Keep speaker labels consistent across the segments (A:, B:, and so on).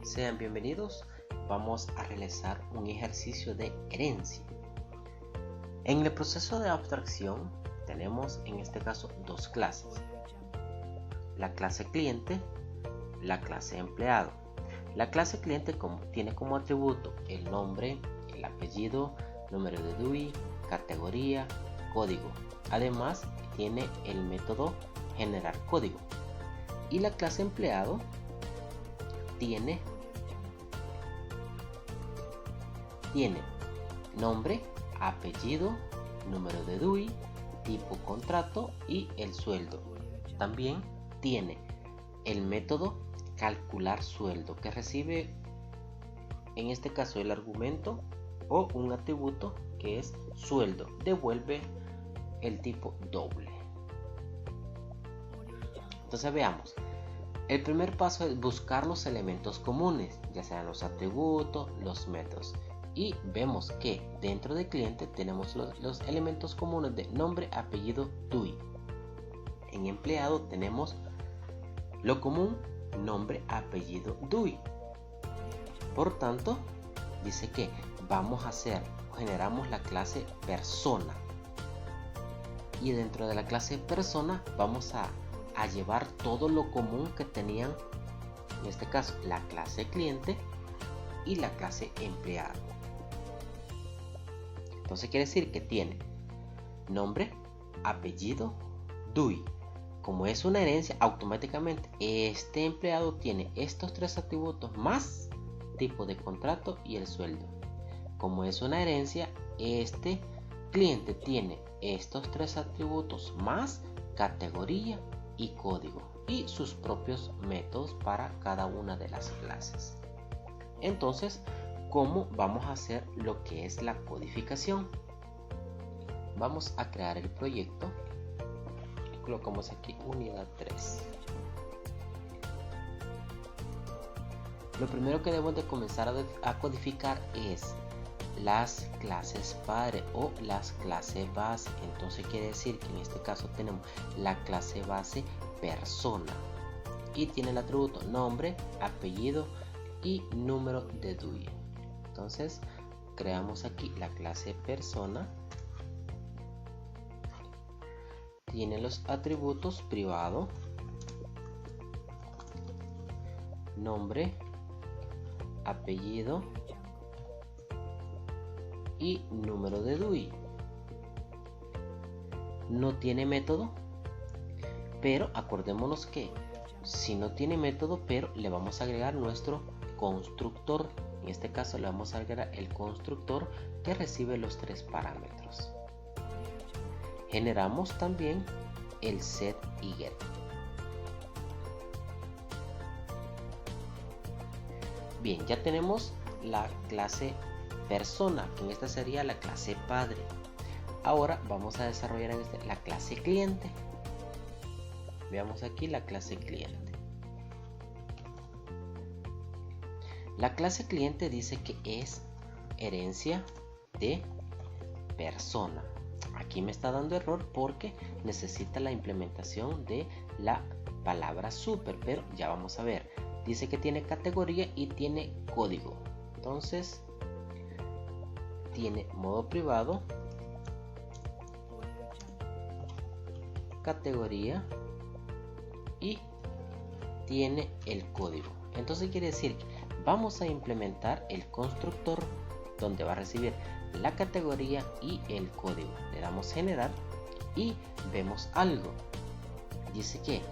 A: Sean bienvenidos. Vamos a realizar un ejercicio de herencia. En el proceso de abstracción tenemos en este caso dos clases: la clase cliente, la clase empleado. La clase cliente tiene como atributo el nombre, el apellido, número de DUI, categoría, código. Además tiene el método generar código. Y la clase empleado tiene nombre, apellido, número de DUI, tipo contrato y el sueldo. También tiene el método calcular sueldo, que recibe en este caso el argumento o un atributo que es sueldo, devuelve el tipo doble. Entonces veamos. El primer paso es buscar los elementos comunes, ya sean los atributos, los métodos. Y vemos que dentro de cliente tenemos los elementos comunes de nombre, apellido, DUI. En empleado tenemos lo común, nombre, apellido, DUI. Por tanto, dice que generamos la clase persona. Y dentro de la clase persona vamos a llevar todo lo común que tenían, en este caso, la clase cliente y la clase empleado. Entonces quiere decir que tiene nombre, apellido, DUI. Como es una herencia, automáticamente este empleado tiene estos tres atributos más tipo de contrato y el sueldo. Como es una herencia, este cliente tiene estos tres atributos más categoría y código y sus propios métodos para cada una de las clases. Entonces, ¿cómo vamos a hacer lo que es la codificación? Vamos a crear el proyecto y colocamos aquí unidad 3. Lo primero que debemos de comenzar a codificar es las clases padre o las clases base. Entonces quiere decir que en este caso tenemos la clase base persona y tiene el atributo nombre, apellido y número de DUI. Entonces creamos aquí la clase persona. Tiene los atributos privado, nombre, apellido y número de DUI. No tiene método, pero acordémonos que si no tiene método, pero le vamos a agregar nuestro constructor. En este caso le vamos a agregar el constructor que recibe los tres parámetros. Generamos también el set y get. Bien, ya tenemos la clase persona, que en esta sería la clase padre. Ahora vamos a desarrollar en la clase cliente. Veamos aquí la clase cliente. La clase cliente dice que es herencia de persona. Aquí me está dando error porque necesita la implementación de la palabra super, pero ya vamos a ver. Dice que tiene categoría y tiene código. Entonces tiene modo privado, categoría y tiene el código. Entonces quiere decir que vamos a implementar el constructor donde va a recibir la categoría y el código. Le damos generar y vemos algo. Dice que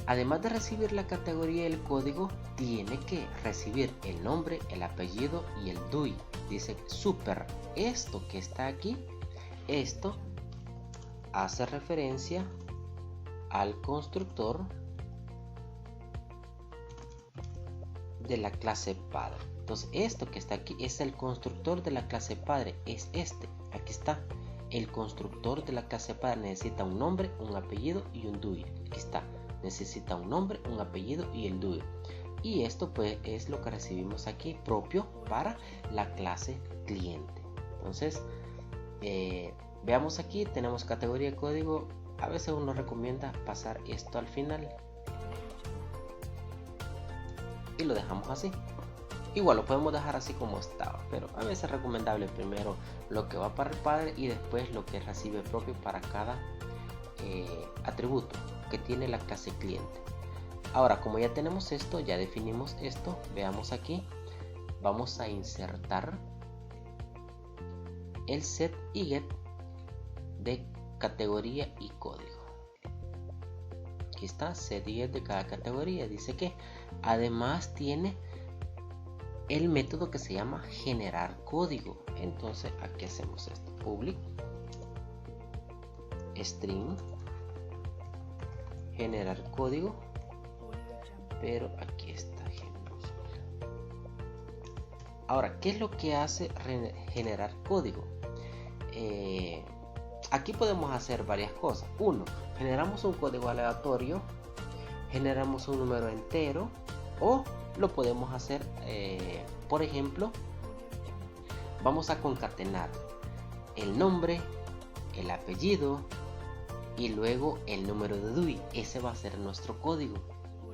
A: además de recibir la categoría y el código, tiene que recibir el nombre, el apellido y el DUI. Dice super. Esto que está aquí, esto hace referencia al constructor de la clase padre. Entonces esto que está aquí es el constructor de la clase padre. Es este. Aquí está. El constructor de la clase padre necesita un nombre, un apellido y un DUI. Aquí está. Necesita un nombre, un apellido y el DUI. Y esto pues es lo que recibimos aquí propio para la clase cliente. Entonces veamos aquí, tenemos categoría y código. A veces uno recomienda pasar esto al final. y lo dejamos así. Igual lo podemos dejar así como estaba, pero a veces es recomendable primero lo que va para el padre y después lo que recibe propio para cada atributo que tiene la clase cliente. Ahora, como ya tenemos esto, ya definimos esto, veamos aquí, vamos a insertar el set y get de categoría y código. Aquí está, set y get de cada categoría. Dice que además tiene el método que se llama generar código. Entonces aquí hacemos esto, public string generar código, pero aquí está. Ahora, ¿qué es lo que hace generar código? Aquí podemos hacer varias cosas. Uno, generamos un código aleatorio, generamos un número entero, o lo podemos hacer, por ejemplo, vamos a concatenar el nombre, el apellido y luego el número de DUI. Ese va a ser nuestro código.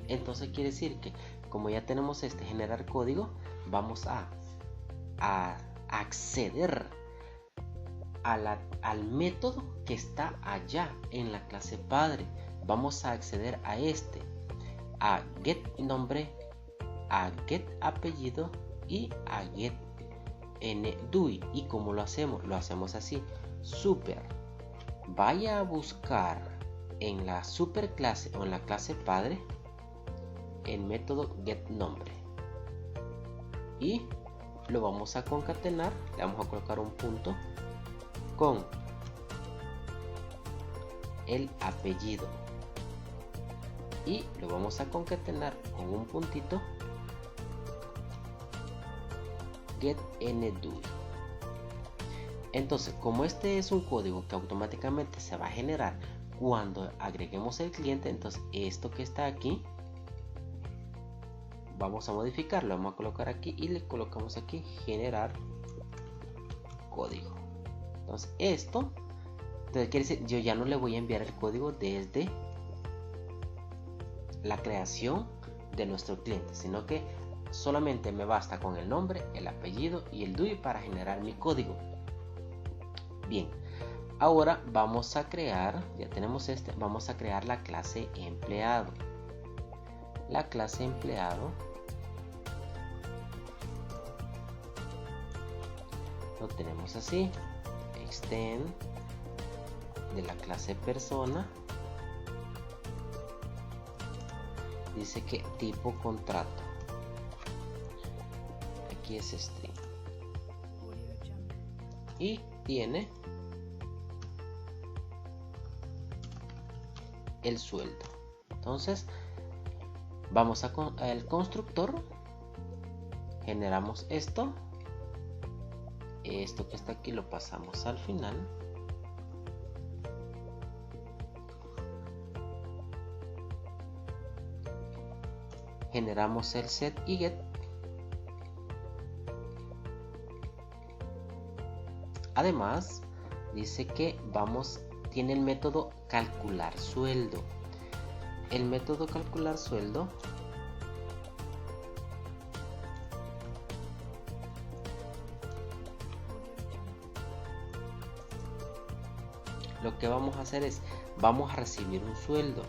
A: Entonces quiere decir que como ya tenemos este generar código, vamos a acceder al método que está allá en la clase padre. Vamos a acceder a este, a get nombre, a get apellido y a get DUI. ¿Y cómo lo hacemos? Lo hacemos así. Super, vaya a buscar en la superclase o en la clase padre el método get nombre y lo vamos a concatenar. Le vamos a colocar un punto con el apellido y lo vamos a concatenar con un puntito get DUI. Entonces, como este es un código que automáticamente se va a generar cuando agreguemos el cliente, entonces esto que está aquí vamos a modificarlo, vamos a colocar aquí y le colocamos aquí generar código. Entonces esto, entonces quiere decir, yo ya no le voy a enviar el código desde la creación de nuestro cliente, sino que solamente me basta con el nombre, el apellido y el DUI para generar mi código. Bien, ahora vamos a crear, ya tenemos este, vamos a crear la clase empleado. La clase empleado lo tenemos así, extend de la clase persona, dice que tipo contrato, aquí es string y tiene el sueldo. Entonces vamos al constructor, generamos esto que está aquí lo pasamos al final, generamos el set y get, además dice que tiene el método calcular sueldo. El método calcular sueldo lo que vamos a hacer es, vamos a recibir un sueldo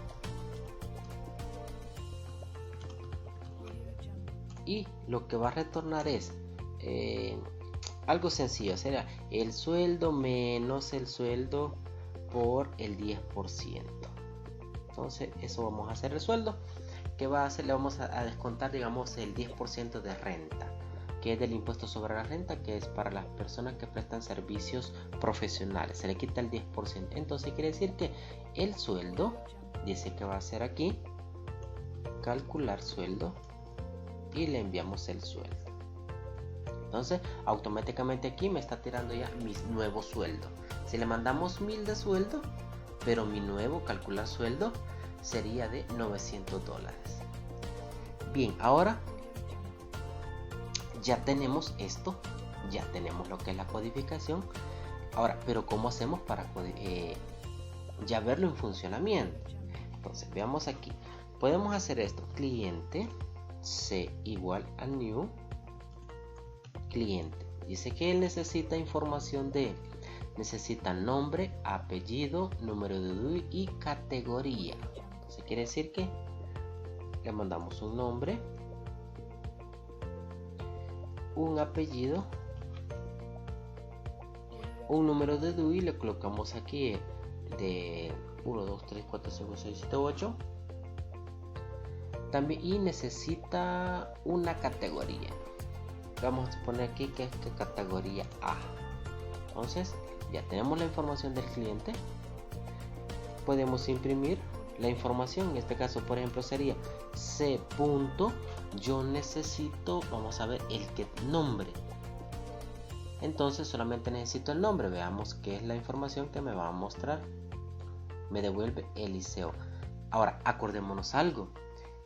A: y lo que va a retornar es algo sencillo, será el sueldo menos el sueldo por el 10%. Entonces eso vamos a hacer el sueldo, que va a hacer, le vamos a descontar, digamos, el 10% de renta, que es del impuesto sobre la renta, que es para las personas que prestan servicios profesionales, se le quita el 10%. Entonces quiere decir que el sueldo, dice que va a ser aquí calcular sueldo y le enviamos el sueldo. Entonces automáticamente aquí me está tirando ya mi nuevo sueldo. Si le mandamos 1000 de sueldo, pero mi nuevo calcular sueldo sería de $900. Bien, ahora ya tenemos esto, ya tenemos lo que es la codificación. Ahora, pero ¿cómo hacemos para ya verlo en funcionamiento? Entonces veamos aquí, podemos hacer esto, cliente C igual a new cliente. Dice que él necesita información necesita nombre, apellido, número de DUI y categoría. Entonces quiere decir que le mandamos un nombre, un apellido, un número de DUI, le colocamos aquí de 1, 2, 3, 4, 5, 6, 7, 8. También, y necesita una categoría. Vamos a poner aquí que es categoría A. Entonces ya tenemos la información del cliente. Podemos imprimir la información. En este caso, por ejemplo, sería C. Yo necesito, vamos a ver, el get nombre. Entonces solamente necesito el nombre. Veamos qué es la información que me va a mostrar. Me devuelve Eliseo. Ahora acordémonos algo.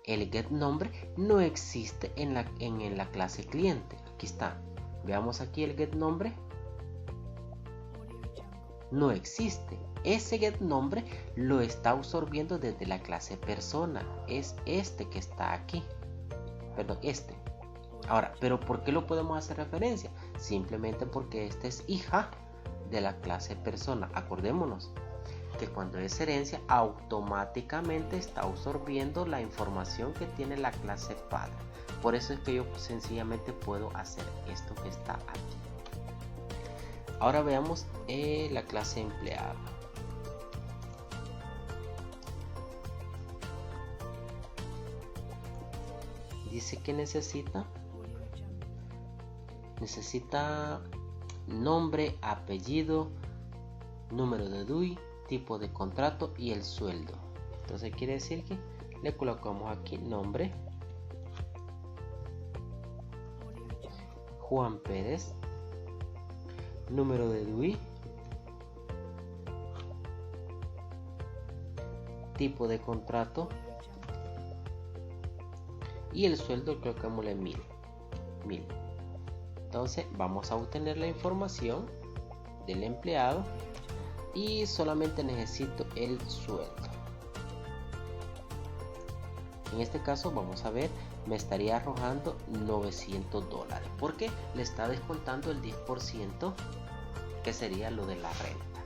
A: El get nombre no existe en la clase cliente. Aquí está. Veamos aquí el get nombre. No existe. Ese get nombre lo está absorbiendo desde la clase persona. Es este que está aquí. Perdón, este. Ahora, ¿pero por qué lo podemos hacer referencia? Simplemente porque esta es hija de la clase persona. Acordémonos que cuando es herencia, automáticamente está absorbiendo la información que tiene la clase padre. Por eso es que yo sencillamente puedo hacer esto que está aquí. Ahora veamos la clase empleado. Dice que necesita nombre, apellido, número de DUI, tipo de contrato y el sueldo. Entonces quiere decir que le colocamos aquí nombre, Juan Pérez, número de DUI, tipo de contrato y el sueldo colocámosle 1000. Entonces vamos a obtener la información del empleado y solamente necesito el sueldo. En este caso vamos a ver, me estaría arrojando $900 porque le está descontando el 10% que sería lo de la renta.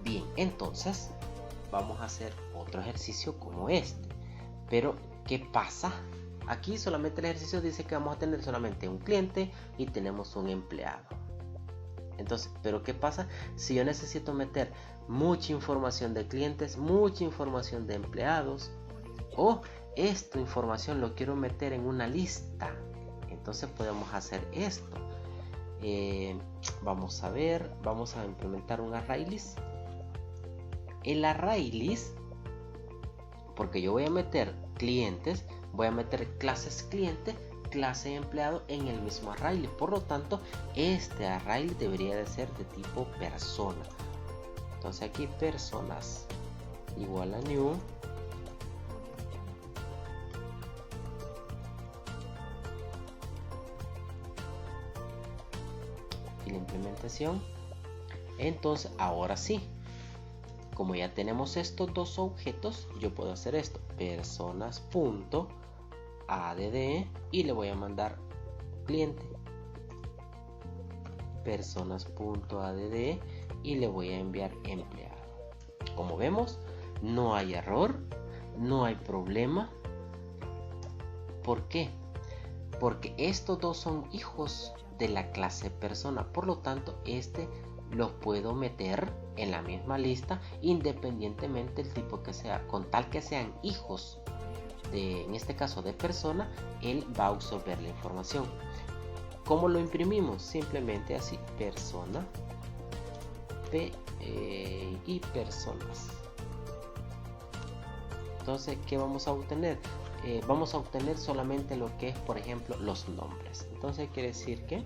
A: Bien, entonces vamos a hacer otro ejercicio como este. Pero ¿qué pasa? Aquí solamente el ejercicio dice que vamos a tener solamente un cliente y tenemos un empleado. Entonces, ¿pero qué pasa si yo necesito meter mucha información de clientes, mucha información de empleados, o esta información lo quiero meter en una lista? Entonces podemos hacer esto. Vamos a ver, vamos a implementar un ArrayList. El ArrayList, porque yo voy a meter clientes, voy a meter clases cliente, clase empleado en el mismo ArrayList. Por lo tanto, este ArrayList debería de ser de tipo persona. Entonces aquí personas igual a new y la implementación. Entonces ahora sí, como ya tenemos estos dos objetos, yo puedo hacer esto, personas.add, y le voy a mandar cliente, personas.add, y le voy a enviar empleado. Como vemos, no hay error, no hay problema. ¿Por qué? Porque estos dos son hijos de la clase persona, por lo tanto este los puedo meter en la misma lista independientemente del tipo que sea, con tal que sean hijos de, en este caso de persona, él va a absorber la información. ¿Cómo lo imprimimos? Simplemente así, persona y personas. Entonces, ¿qué vamos a obtener? Vamos a obtener solamente lo que es, por ejemplo, los nombres. Entonces quiere decir que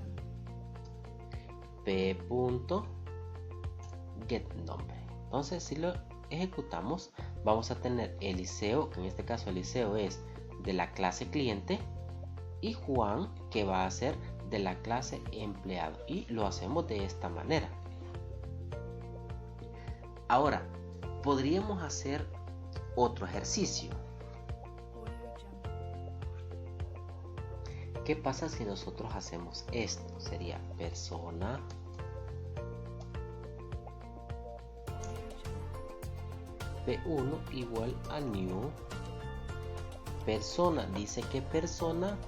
A: p.getNombre. Entonces si lo ejecutamos, vamos a tener Eliseo, que en este caso Eliseo es de la clase cliente, y Juan, que va a ser de la clase empleado, y lo hacemos de esta manera. Ahora podríamos hacer otro ejercicio. ¿Qué pasa si nosotros hacemos esto? Sería persona P1 igual a new persona. Dice que persona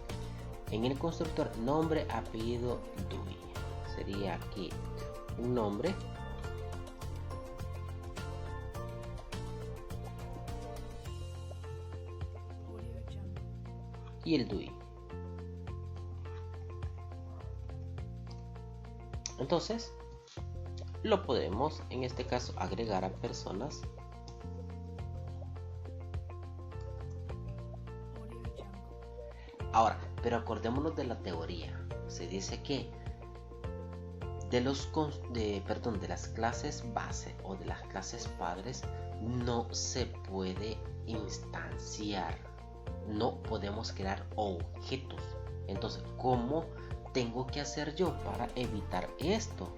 A: en el constructor nombre, apellido, DUI. Sería aquí un nombre y el DUI. Entonces lo podemos en este caso agregar a personas. Ahora, pero acordémonos de la teoría. Se dice que de las clases base o de las clases padres no se puede instanciar, no podemos crear objetos. Entonces, ¿cómo tengo que hacer yo para evitar esto?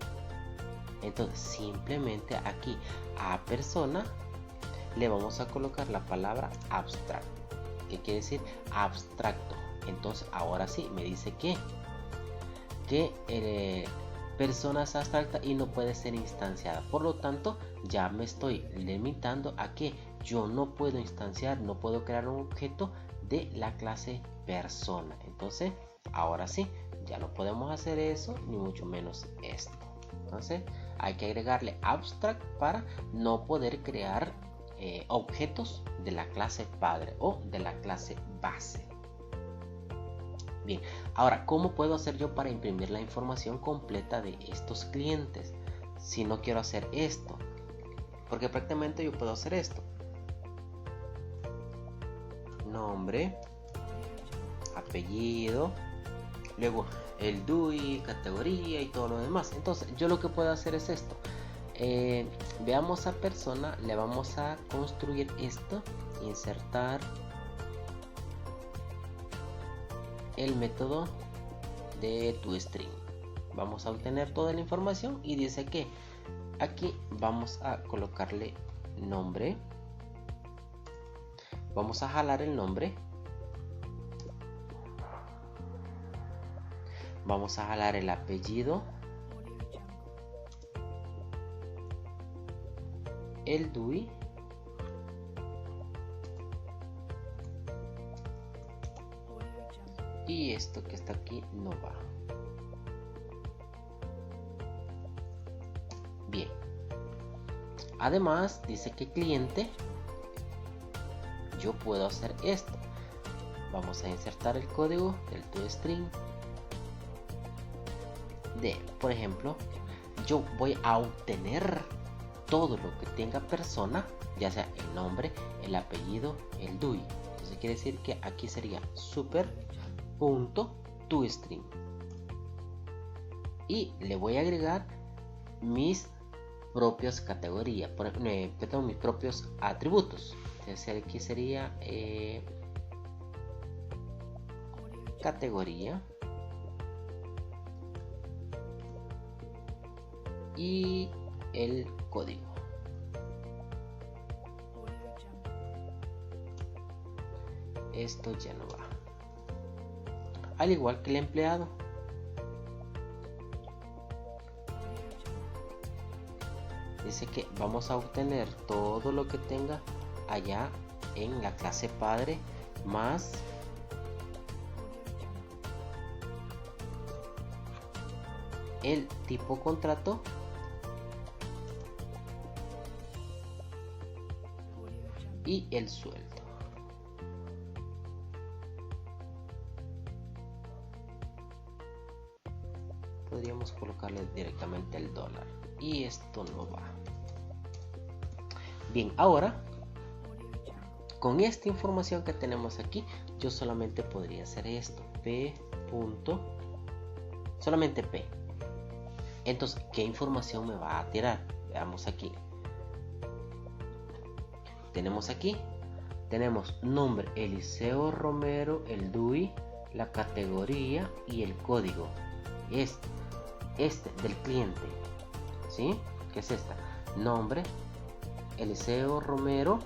A: Entonces, simplemente aquí a persona le vamos a colocar la palabra abstract. ¿Qué quiere decir? Abstracto. Entonces, ahora sí me dice que persona es abstracta y no puede ser instanciada. Por lo tanto, ya me estoy limitando a que yo no puedo instanciar, no puedo crear un objeto de la clase persona. Entonces, ahora sí, ya no podemos hacer eso, ni mucho menos esto. Entonces, hay que agregarle abstract para no poder crear objetos de la clase padre o de la clase base. Bien, ahora, ¿cómo puedo hacer yo para imprimir la información completa de estos clientes? Si no quiero hacer esto, porque prácticamente yo puedo hacer esto. Nombre, apellido, luego el DUI, categoría y todo lo demás. Entonces, yo lo que puedo hacer es esto. Veamos a persona, le vamos a construir esto, insertar el método de toString. Vamos a obtener toda la información y dice que aquí vamos a colocarle nombre, vamos a jalar el nombre, vamos a jalar el apellido, el DUI y esto que está aquí no va. Bien, además dice que cliente yo puedo hacer esto. Vamos a insertar el código del toString de, por ejemplo, yo voy a obtener todo lo que tenga persona, ya sea el nombre, el apellido, el DUI. Entonces quiere decir que aquí sería super.toString y le voy a agregar mis propias categorías, mis propios atributos. Entonces aquí sería categoría y el código. Esto ya no va. Al igual que el empleado. Dice que vamos a obtener todo lo que tenga allá en la clase padre más el tipo contrato y el sueldo. Podríamos colocarle directamente el dólar y esto no va. Bien, ahora con esta información que tenemos aquí, yo solamente podría hacer esto, solamente P. Entonces, ¿qué información me va a tirar? Veamos aquí. Tenemos aquí, tenemos nombre Eliseo Romero, el DUI, la categoría y el código. Este del cliente, ¿sí? ¿Qué es esta? Nombre Eliseo Romero,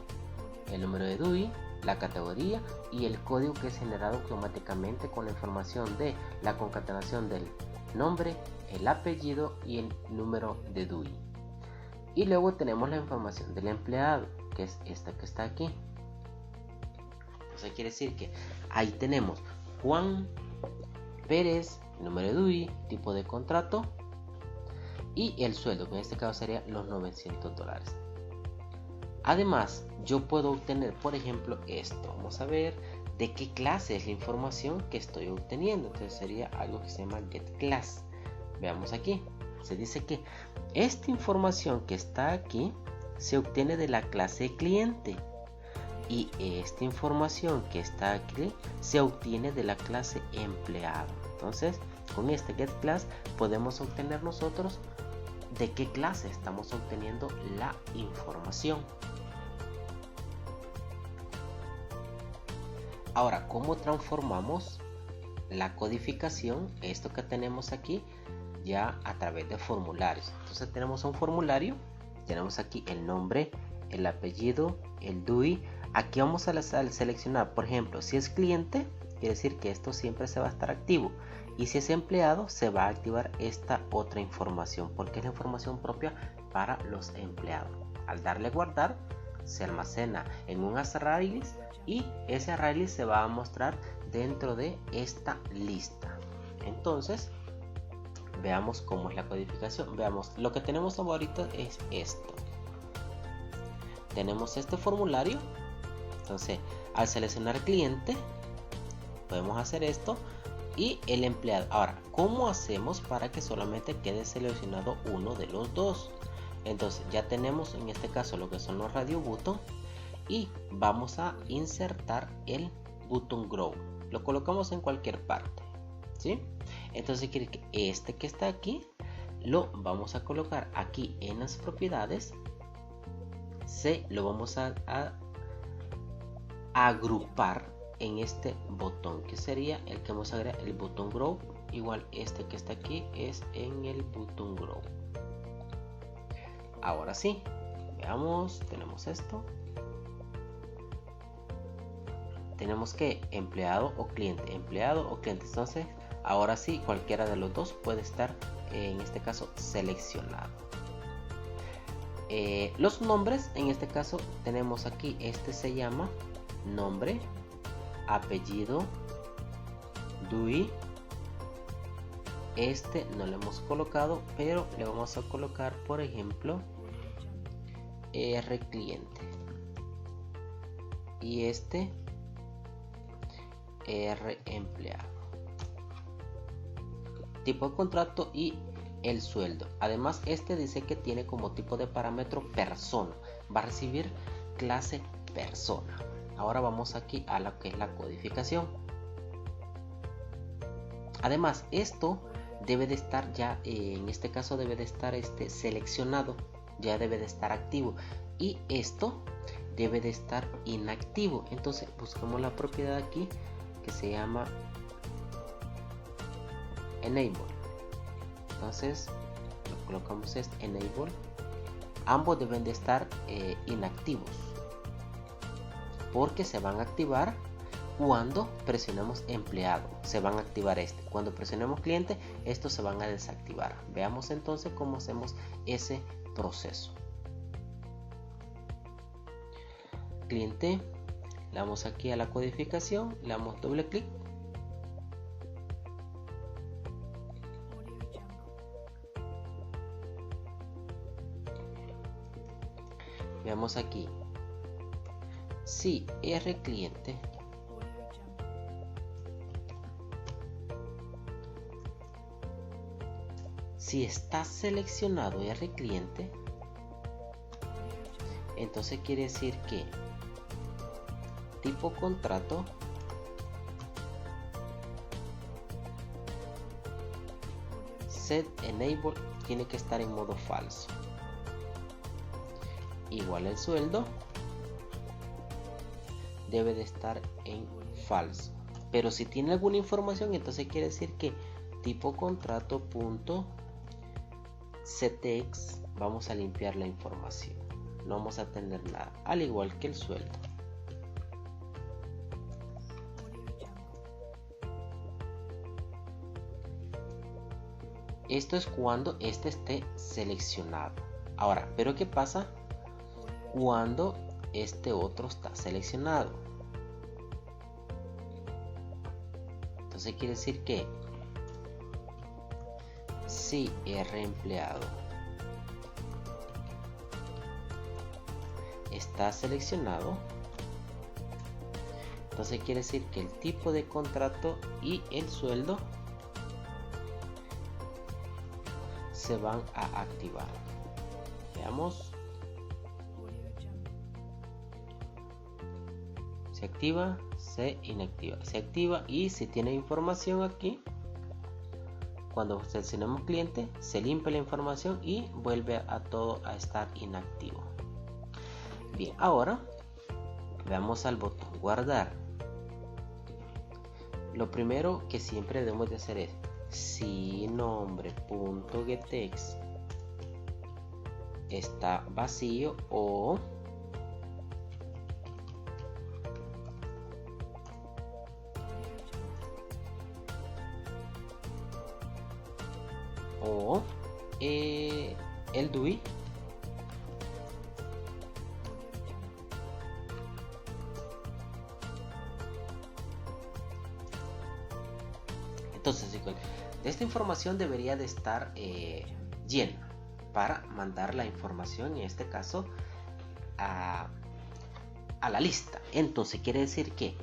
A: el número de DUI, la categoría y el código que es generado automáticamente con la información de la concatenación del nombre, el apellido y el número de DUI. Y luego tenemos la información del empleado, que es esta que está aquí. Entonces quiere decir que ahí tenemos Juan Pérez, número de DUI, tipo de contrato y el sueldo, que en este caso sería los $900. Además, yo puedo obtener, por ejemplo, esto. Vamos a ver de qué clase es la información que estoy obteniendo. Entonces sería algo que se llama getClass. Veamos aquí. Se dice que esta información que está aquí se obtiene de la clase cliente. Y esta información que está aquí se obtiene de la clase empleado. Entonces, con este getClass podemos obtener nosotros de qué clase estamos obteniendo la información. Ahora, ¿cómo transformamos la codificación, esto que tenemos aquí, ya a través de formularios? Entonces tenemos un formulario, tenemos aquí el nombre, el apellido, el DUI. Aquí vamos a seleccionar, por ejemplo, si es cliente, quiere decir que esto siempre se va a estar activo. Y si es empleado, se va a activar esta otra información, porque es la información propia para los empleados. Al darle guardar, se almacena en un arraylist y ese arraylist se va a mostrar dentro de esta lista. Entonces, veamos cómo es la codificación. Veamos, lo que tenemos ahorita es esto. Tenemos este formulario. Entonces, al seleccionar cliente, podemos hacer esto. Y el empleado. Ahora, ¿cómo hacemos para que solamente quede seleccionado uno de los dos? Entonces ya tenemos en este caso lo que son los radio button y vamos a insertar el button grow. Lo colocamos en cualquier parte, ¿sí? Entonces quiere que este que está aquí lo vamos a colocar aquí en las propiedades. Lo vamos a agrupar en este botón, que sería el que vamos a agregar, el botón grow. Igual este que está aquí es en el botón grow. Ahora sí, veamos, tenemos esto. Tenemos que empleado o cliente, entonces ahora sí cualquiera de los dos puede estar en este caso seleccionado. Los nombres, en este caso tenemos aquí, este se llama nombre, apellido, DUI. Este no lo hemos colocado, pero le vamos a colocar, por ejemplo, R cliente y este R empleado. Tipo de contrato y el sueldo. Además, este dice que tiene como tipo de parámetro persona. Va a recibir clase persona. Ahora vamos aquí a lo que es la codificación. Además, esto debe de estar ya, en este caso debe de estar seleccionado, ya debe de estar activo, y esto debe de estar inactivo. Entonces buscamos la propiedad aquí que se llama enable. Entonces lo colocamos enable. Ambos deben de estar inactivos, porque se van a activar cuando presionemos empleado. Se van a activar cuando presionemos cliente, estos se van a desactivar. Veamos entonces cómo hacemos ese proceso. Cliente, le damos aquí a la codificación, le damos doble clic. Veamos aquí. Si R cliente si está seleccionado R cliente, entonces quiere decir que tipo contrato set enable tiene que estar en modo falso. Igual el sueldo debe de estar en falso. Pero si tiene alguna información, entonces quiere decir que tipo contrato punto ctx vamos a limpiar la información, no vamos a tener nada, al igual que el sueldo. Esto es cuando este esté seleccionado. Ahora, ¿pero qué pasa cuando este otro está seleccionado? Entonces quiere decir que si rEmpleado está seleccionado, entonces quiere decir que el tipo de contrato y el sueldo se van a activar. Veamos. Se activa, se inactiva, se activa, y si tiene información aquí, cuando seleccionemos cliente, se limpia la información y vuelve a todo a estar inactivo. Bien, ahora veamos al botón guardar. Lo primero que siempre debemos de hacer es si nombre.getText está vacío o el DUI entonces esta información debería de estar llena para mandar la información, en este caso a la lista. Entonces quiere decir que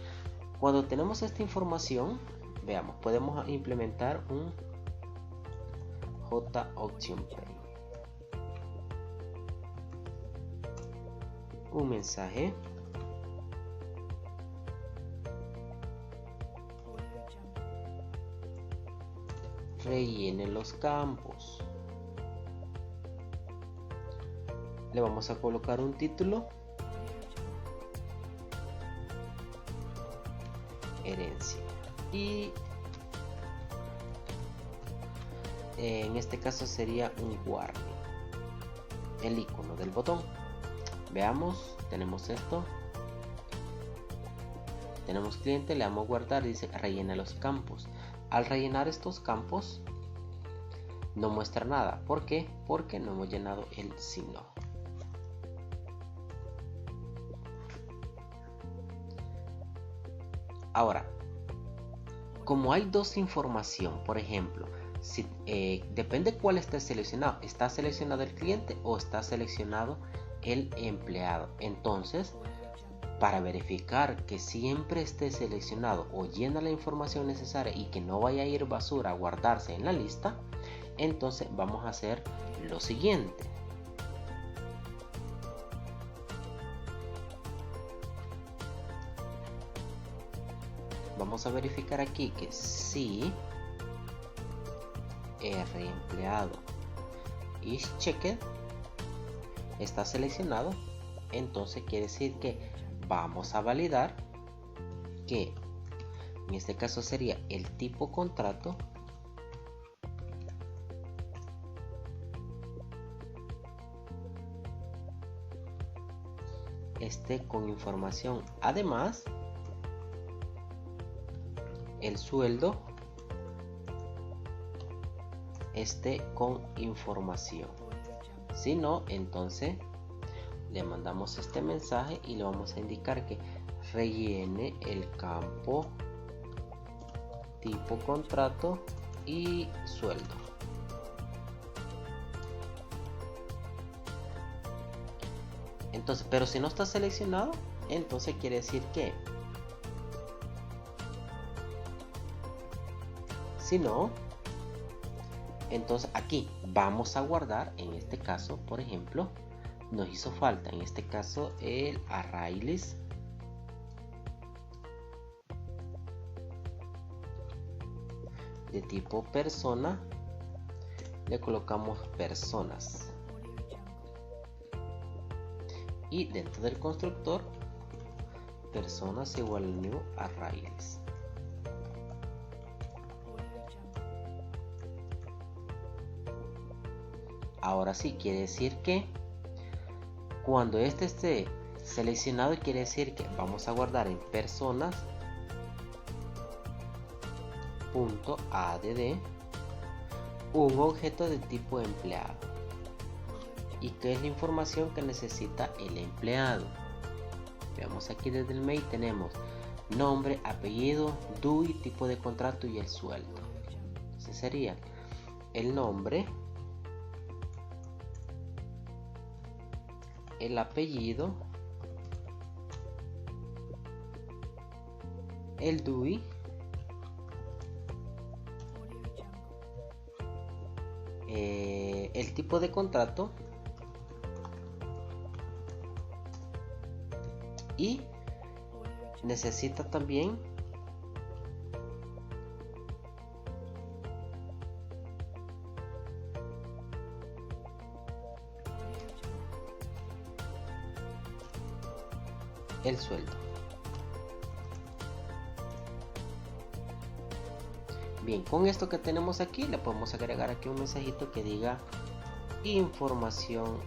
A: cuando tenemos esta información, veamos, podemos implementar un JAuctionPay, un mensaje rellene los campos. Le vamos a colocar un título, herencia, y en este caso sería un warning, el icono del botón. Veamos, tenemos esto, tenemos cliente, le damos guardar, dice rellena los campos. Al rellenar estos campos no muestra nada. ¿Por qué? Porque no hemos llenado el signo. Ahora, como hay dos información, por ejemplo, si, depende cuál esté seleccionado. ¿Está seleccionado el cliente o está seleccionado el empleado? Entonces, para verificar que siempre esté seleccionado o llena la información necesaria y que no vaya a ir basura a guardarse en la lista, entonces vamos a hacer lo siguiente. Vamos a verificar aquí que si rEmpleado is checked está seleccionado, entonces quiere decir que vamos a validar que en este caso sería el tipo contrato esté con información. Además, el sueldo esté con información. Si no, entonces le mandamos este mensaje y le vamos a indicar que rellene el campo tipo contrato y sueldo. Entonces, pero si no está seleccionado, entonces quiere decir que si no, entonces aquí vamos a guardar. En este caso, por ejemplo, nos hizo falta en este caso el arraylist de tipo persona, le colocamos personas y dentro del constructor personas igual al new arraylist. Ahora sí, quiere decir que cuando este esté seleccionado, quiere decir que vamos a guardar en personas.add un objeto de tipo empleado. ¿Y qué es la información que necesita el empleado? Veamos aquí desde el mail tenemos nombre, apellido, DUI, tipo de contrato y el sueldo. Entonces sería el nombre, el apellido, el DUI, el tipo de contrato y necesita también el sueldo. Bien, con esto que tenemos aquí le podemos agregar aquí un mensajito que diga información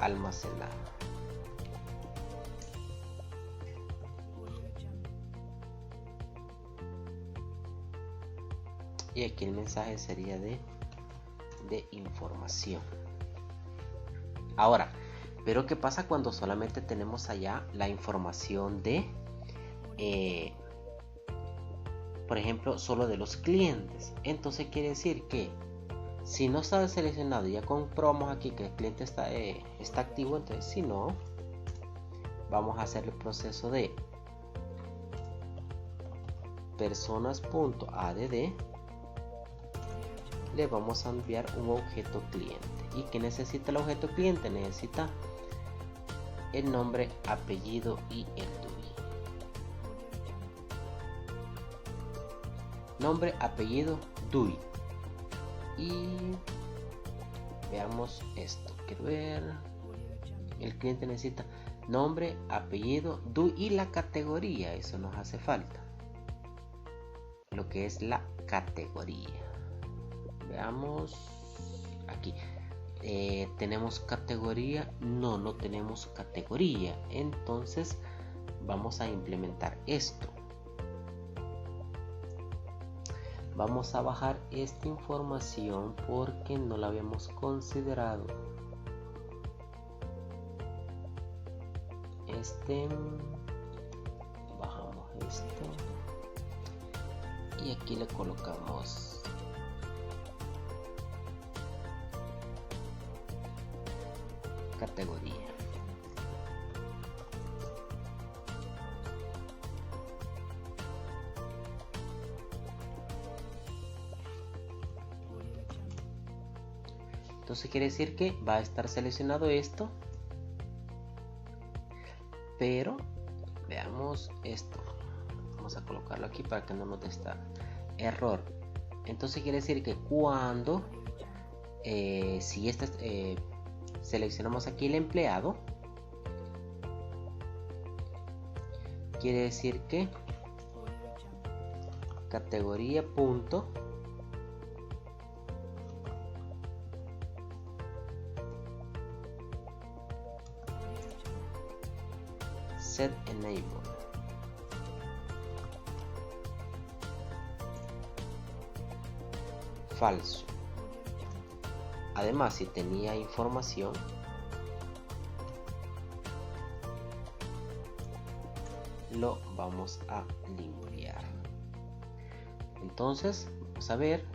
A: almacenada. Y aquí el mensaje sería de información. Ahora, pero ¿qué pasa cuando solamente tenemos allá la información de, por ejemplo, solo de los clientes? Entonces quiere decir que si no está seleccionado, ya comprobamos aquí que el cliente está activo, entonces si no, vamos a hacer el proceso de personas.add, le vamos a enviar un objeto cliente. ¿Y qué necesita el objeto cliente? Necesita el nombre, apellido y el DUI. Nombre, apellido, DUI. Y veamos esto. Quiero ver. El cliente necesita nombre, apellido, DUI y la categoría. Eso nos hace falta. Lo que es la categoría. Veamos aquí. ¿Tenemos categoría? No tenemos categoría. Entonces vamos a implementar esto. Vamos a bajar esta información porque no la habíamos considerado. Bajamos esto y aquí le colocamos categoría. Entonces quiere decir que va a estar seleccionado esto, pero veamos esto. Vamos a colocarlo aquí para que no nos dé error. Entonces quiere decir que cuando si seleccionamos aquí el empleado, quiere decir que categoría punto set enable. Falso. Además, si tenía información, lo vamos a limpiar. Entonces, vamos a ver.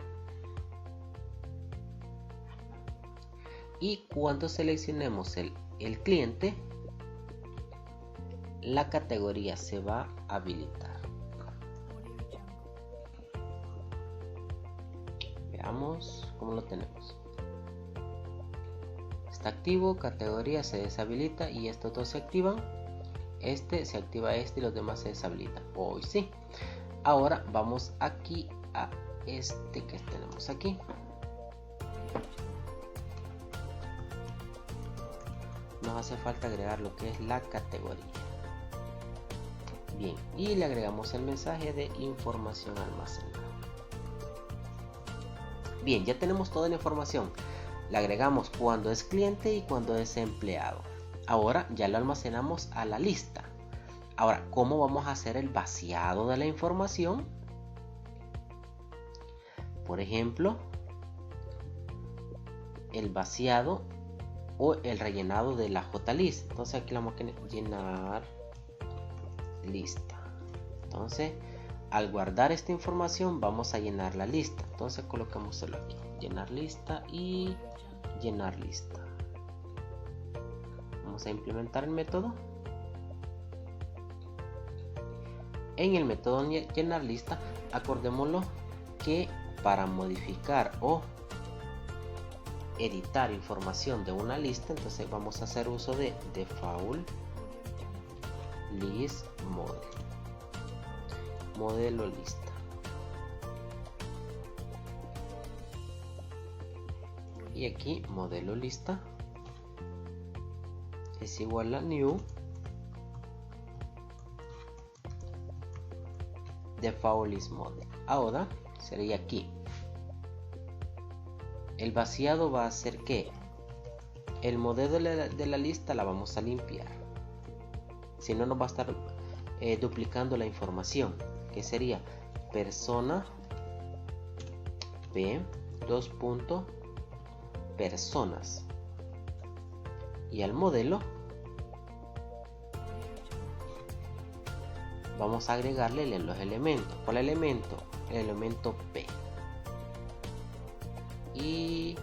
A: Y cuando seleccionemos el cliente, la categoría se va a habilitar. Veamos cómo lo tenemos. Está activo, categoría se deshabilita y estos dos se activan. Se activa y los demás se deshabilitan. Hoy sí. Ahora vamos aquí a este que tenemos aquí. Nos hace falta agregar lo que es la categoría. Bien, y le agregamos el mensaje de información almacenada. Bien, ya tenemos toda la información. Le agregamos cuando es cliente y cuando es empleado. Ahora ya lo almacenamos a la lista. Ahora, ¿cómo vamos a hacer el vaciado de la información? Por ejemplo, el vaciado o el rellenado de la JList. Entonces aquí la vamos a llenar lista. Entonces al guardar esta información vamos a llenar la lista. Entonces colocámoslo aquí, llenar lista y llenar lista. Vamos a implementar el método. En el método llenar lista, acordémoslo que para modificar o editar información de una lista, entonces vamos a hacer uso de default list model, modelo lista. Y aquí modelo lista es igual a new default list model. Ahora sería aquí el vaciado va a hacer que el modelo de la lista la vamos a limpiar, si no nos va a estar duplicando la información, que sería persona p personas, y al modelo vamos a agregarle los elementos. ¿Cuál elemento? El elemento p. Y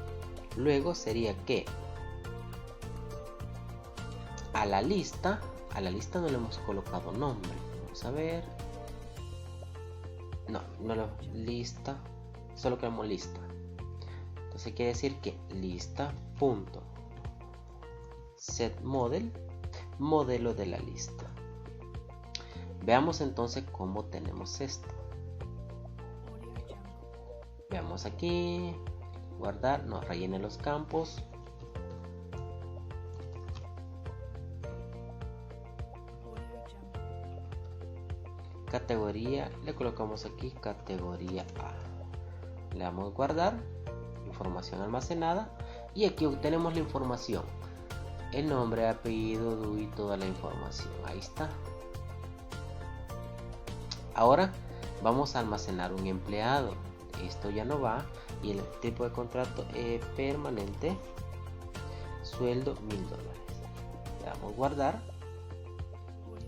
A: luego sería que a la lista no le hemos colocado nombre. Vamos a ver. No lo lista, solo queremos lista. Entonces quiere decir que lista.setModel, modelo de la lista. Veamos entonces cómo tenemos esto. Veamos aquí, guardar, nos rellene los campos. Categoría, le colocamos aquí categoría A. Le damos a guardar, información almacenada, y aquí obtenemos la información, el nombre, apellido, DUI, toda la información. Ahí está. Ahora vamos a almacenar un empleado. Esto ya no va, y el tipo de contrato permanente, sueldo $1000. Le damos guardar.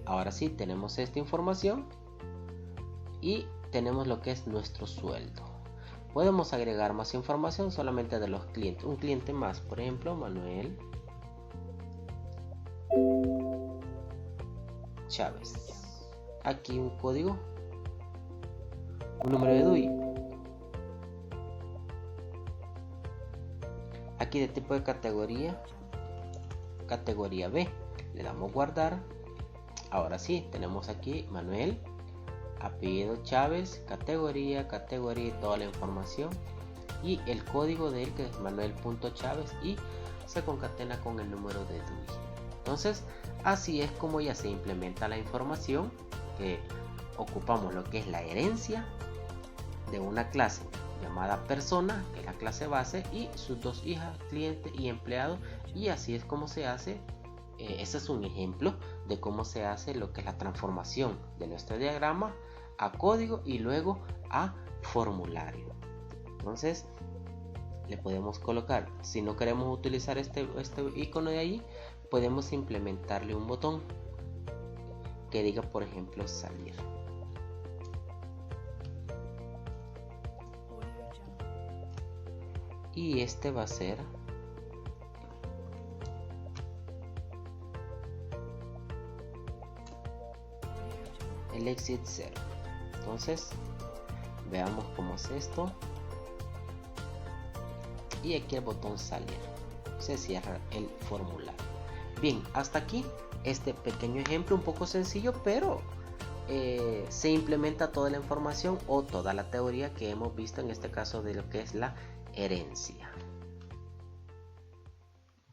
A: Ahora sí tenemos esta información y tenemos lo que es nuestro sueldo. Podemos agregar más información solamente de los clientes, un cliente más, por ejemplo Manuel Chávez. Aquí un código, un número de DUI. Aquí de tipo de categoría, categoría B. Le damos guardar. Ahora sí, tenemos aquí Manuel, apellido Chávez, categoría y toda la información, y el código de él, que es Manuel.Chávez, y se concatena con el número de DUI. Entonces así es como ya se implementa la información, que ocupamos lo que es la herencia de una clase llamada persona, que es la clase base, y sus dos hijas, cliente y empleado, y así es como se hace. Ese es un ejemplo de cómo se hace lo que es la transformación de nuestro diagrama a código y luego a formulario. Entonces le podemos colocar, si no queremos utilizar este icono de ahí, podemos implementarle un botón que diga, por ejemplo, salir. Y este va a ser el exit 0. Entonces veamos cómo es esto, y aquí el botón salir, se cierra el formulario. Bien, hasta aquí este pequeño ejemplo, un poco sencillo, pero se implementa toda la información o toda la teoría que hemos visto en este caso de lo que es la herencia.